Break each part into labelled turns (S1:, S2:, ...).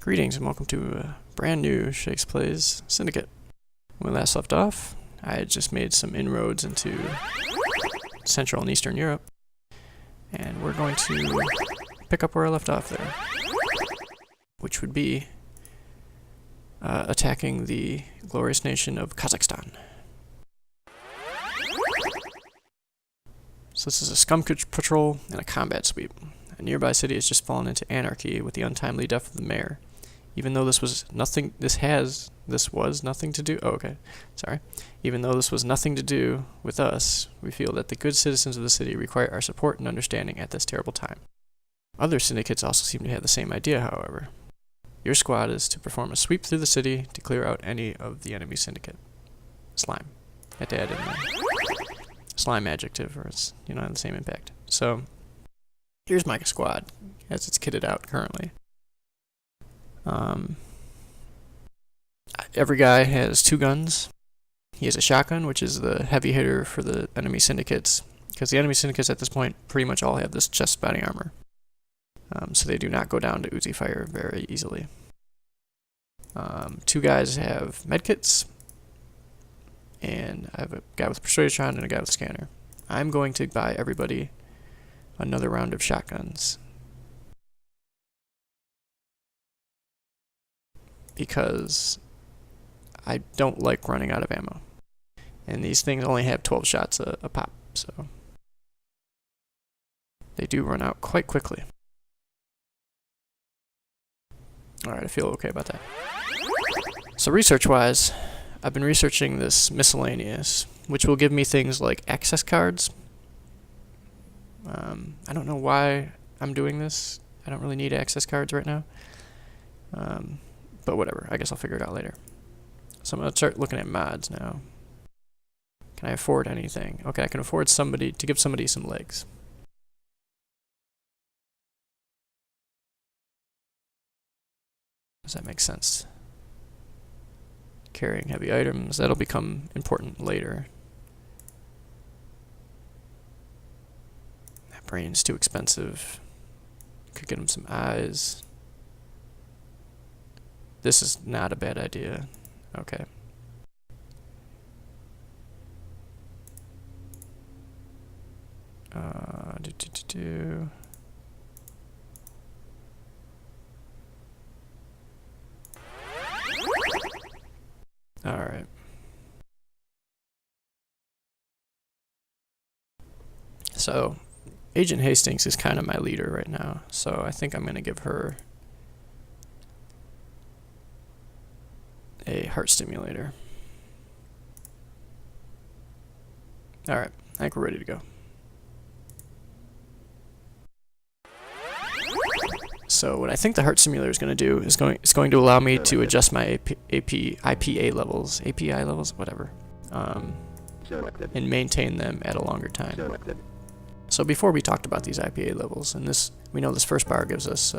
S1: Greetings and welcome to a brand new Shakes Plays Syndicate. When we last left off, I had just made some inroads into Central and Eastern Europe, and we're going to pick up where I left off there, which would be attacking the glorious nation of Kazakhstan. So this is a scum patrol and a combat sweep. A nearby city has just fallen into anarchy with the untimely death of the mayor. Even though this was nothing to do. Oh, okay. Sorry. Even though this was nothing to do with us, we feel that the good citizens of the city require our support and understanding at this terrible time. Other syndicates also seem to have the same idea, however. Your squad is to perform a sweep through the city to clear out any of the enemy syndicate. Slime. I had to add in the slime adjective, or it's, the same impact. So, here's my squad, as it's kitted out currently. Every guy has 2 guns. He has a shotgun, which is the heavy hitter for the enemy syndicates, because the enemy syndicates at this point pretty much all have this chest spotting armor. So they do not go down to Uzi fire very easily. 2 guys have medkits, and I have a guy with Persuasion and a guy with scanner. I'm going to buy everybody another round of shotguns, because I don't like running out of ammo. And these things only have 12 shots a pop, so they do run out quite quickly. Alright, I feel okay about that. So research-wise, I've been researching this miscellaneous, which will give me things like access cards. I don't know why I'm doing this. I don't really need access cards right now. But whatever, I guess I'll figure it out later. So I'm going to start looking at mods now. Can I afford anything? Okay, I can afford to give somebody some legs. Does that make sense? Carrying heavy items, that'll become important later. That brain's too expensive. Could get him some eyes. This is not a bad idea. Okay. Alright. So, Agent Hastings is kind of my leader right now, so I think I'm going to give her a heart stimulator. Alright, I think we're ready to go. So what I think the heart simulator is going to do is going to allow me to adjust my IPA levels, API levels, whatever, and maintain them at a longer time. So before we talked about these IPA levels, and we know this first bar gives us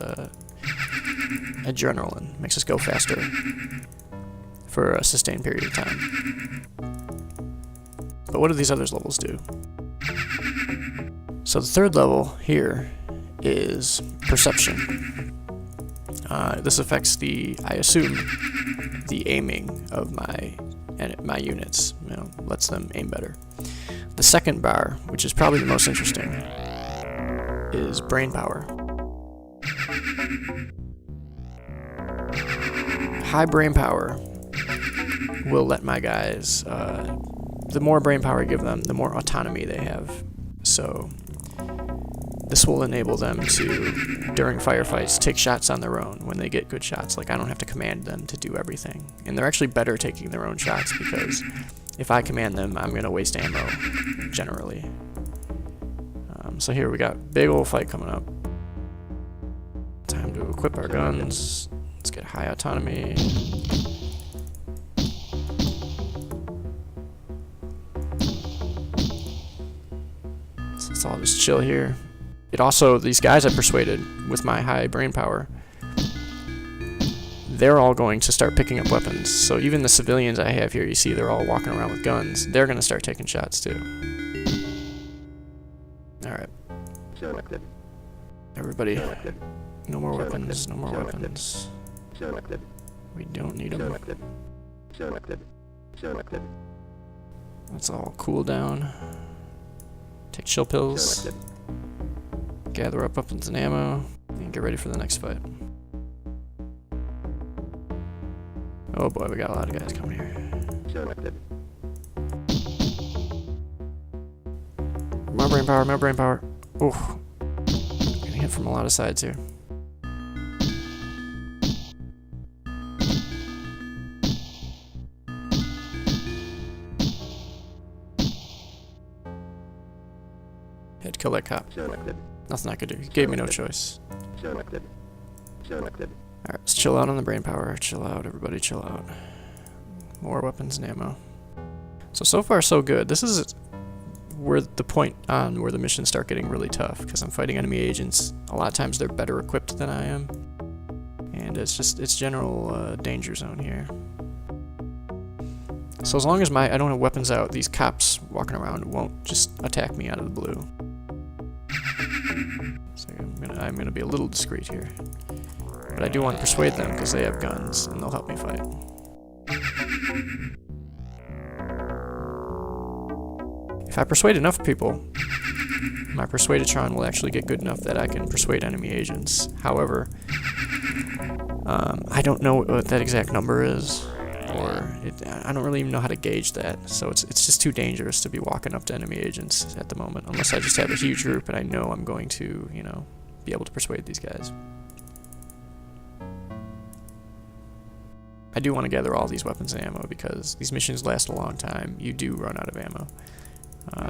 S1: adrenaline, makes us go faster for a sustained period of time. But what do these other levels do? So the third level here is perception. This affects I assume, the aiming of my units. Lets them aim better. The second bar, which is probably the most interesting, is brain power. High brain power will let my guys, the more brain power I give them, the more autonomy they have. So this will enable them to, during firefights, take shots on their own when they get good shots. Like, I don't have to command them to do everything. And they're actually better taking their own shots, because if I command them, I'm going to waste ammo, generally. So here we got big old fight coming up. Time to equip our guns. Let's get high autonomy. So let's all just chill here. It also, these guys I persuaded with my high brain power, they're all going to start picking up weapons. So even the civilians I have here, you see they're all walking around with guns. They're going to start taking shots too. Alright. Everybody, no more weapons, no more weapons. We don't need them. Let's all cool down. Take chill pills. Gather up weapons and ammo. And get ready for the next fight. Oh boy, we got a lot of guys coming here. More brain power, more brain power. Oof. Getting hit from a lot of sides here. Had to kill that cop. Nothing I could do. He gave me no choice. Alright, let's chill out on the brain power. Chill out, everybody, chill out. More weapons and ammo. So far so good. This is where the point on where the missions start getting really tough, because I'm fighting enemy agents. A lot of times they're better equipped than I am. And it's general danger zone here. So as long as I don't have weapons out, these cops walking around won't just attack me out of the blue. So I'm gonna be a little discreet here. But I do want to persuade them because they have guns and they'll help me fight. If I persuade enough people, my Persuadatron will actually get good enough that I can persuade enemy agents. However, I don't know what that exact number is, or I don't really even know how to gauge that. So it's just too dangerous to be walking up to enemy agents at the moment, unless I just have a huge group and I know I'm going to, you know, be able to persuade these guys. I do want to gather all these weapons and ammo because these missions last a long time. You do run out of ammo.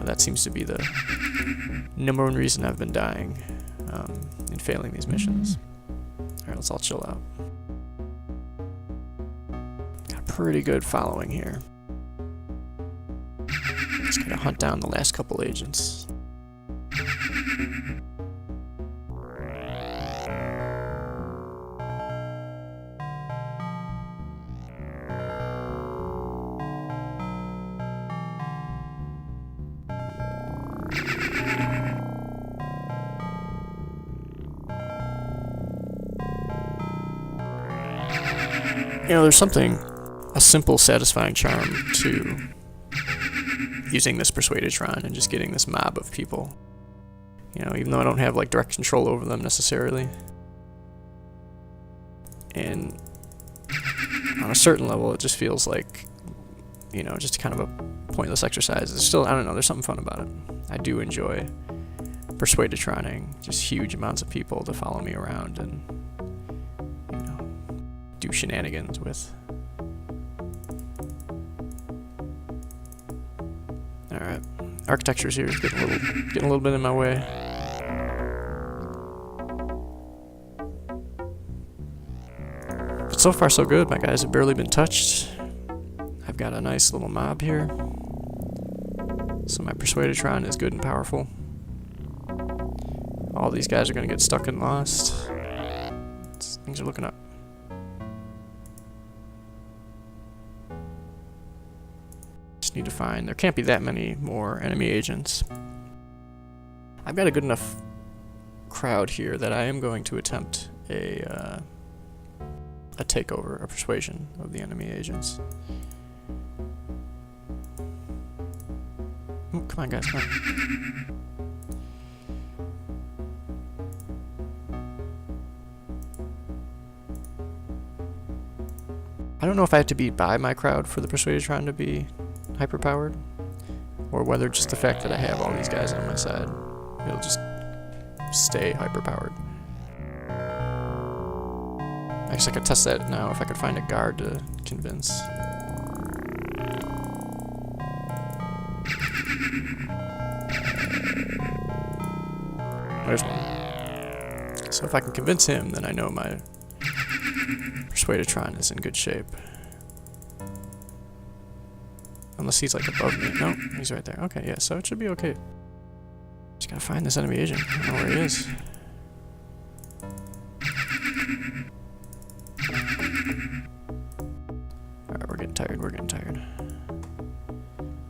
S1: That seems to be the number one reason I've been dying in failing these missions. Alright, let's all chill out. Got a pretty good following here. Just gotta hunt down the last couple agents. You know, there's a simple, satisfying charm to using this Persuadatron and just getting this mob of people. You know, even though I don't have, like, direct control over them necessarily. And on a certain level, it just feels like, you know, just kind of a pointless exercise. It's still, I don't know, there's something fun about it. I do enjoy Persuadatroning just huge amounts of people to follow me around and do shenanigans with. Alright. Architecture's here is getting a little bit in my way. But so far so good. My guys have barely been touched. I've got a nice little mob here. So my Persuadatron is good and powerful. All these guys are gonna get stuck and lost. Things are looking up. Need to find. There can't be that many more enemy agents. I've got a good enough crowd here that I am going to attempt a takeover, a persuasion of the enemy agents. Ooh, come on, guys, come on. I don't know if I have to be by my crowd for the Persuadatron to be hyper-powered, or whether just the fact that I have all these guys on my side, it'll just stay hyper-powered. I guess I could test that now if I could find a guard to convince. There's one. So if I can convince him, then I know my Persuadatron is in good shape. Unless he's like above me. No, he's right there. Okay, yeah, so it should be okay. Just gotta find this enemy agent. I don't know where he is. Alright, we're getting tired, we're getting tired.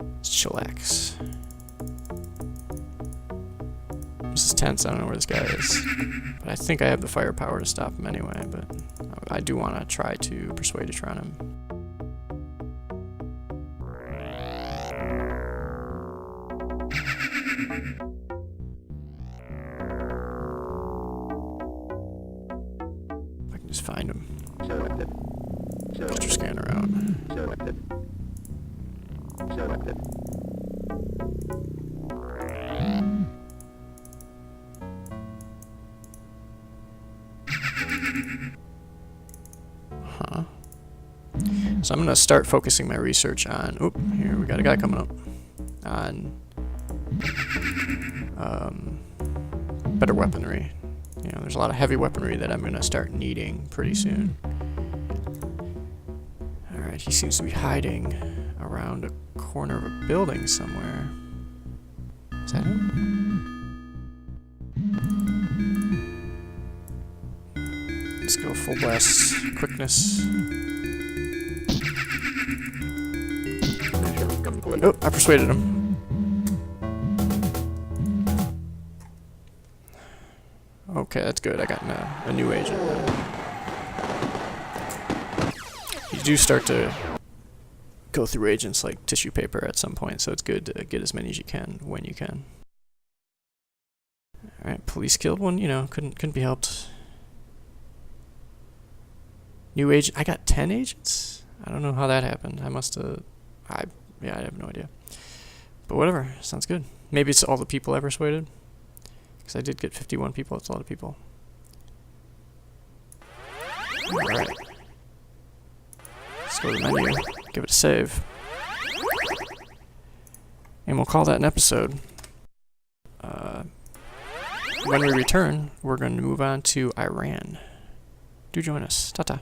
S1: Let's chillax. This is intense. I don't know where this guy is. But I think I have the firepower to stop him anyway, but I do want to try to persuade a on him. If I can just find him. Extra scanner out. Huh. So I'm gonna start focusing my research on. Oop, here we got a guy coming up. On better weaponry. You know, there's a lot of heavy weaponry that I'm gonna start needing pretty soon. Alright, he seems to be hiding around a corner of a building somewhere. Is that him? Let's go full blast quickness. Oh, I persuaded him. Okay, that's good. I got a new agent. You do start to go through agents like tissue paper at some point, so it's good to get as many as you can when you can. Alright, police killed one, you know, couldn't be helped. New agent. I got 10 agents? I don't know how that happened. I must have... yeah, I have no idea. But whatever. Sounds good. Maybe it's all the people I persuaded. Because I did get 51 people. That's a lot of people. Alright. Let's go to the menu. Give it a save. And we'll call that an episode. When we return, we're going to move on to Iran. Do join us. Ta-ta.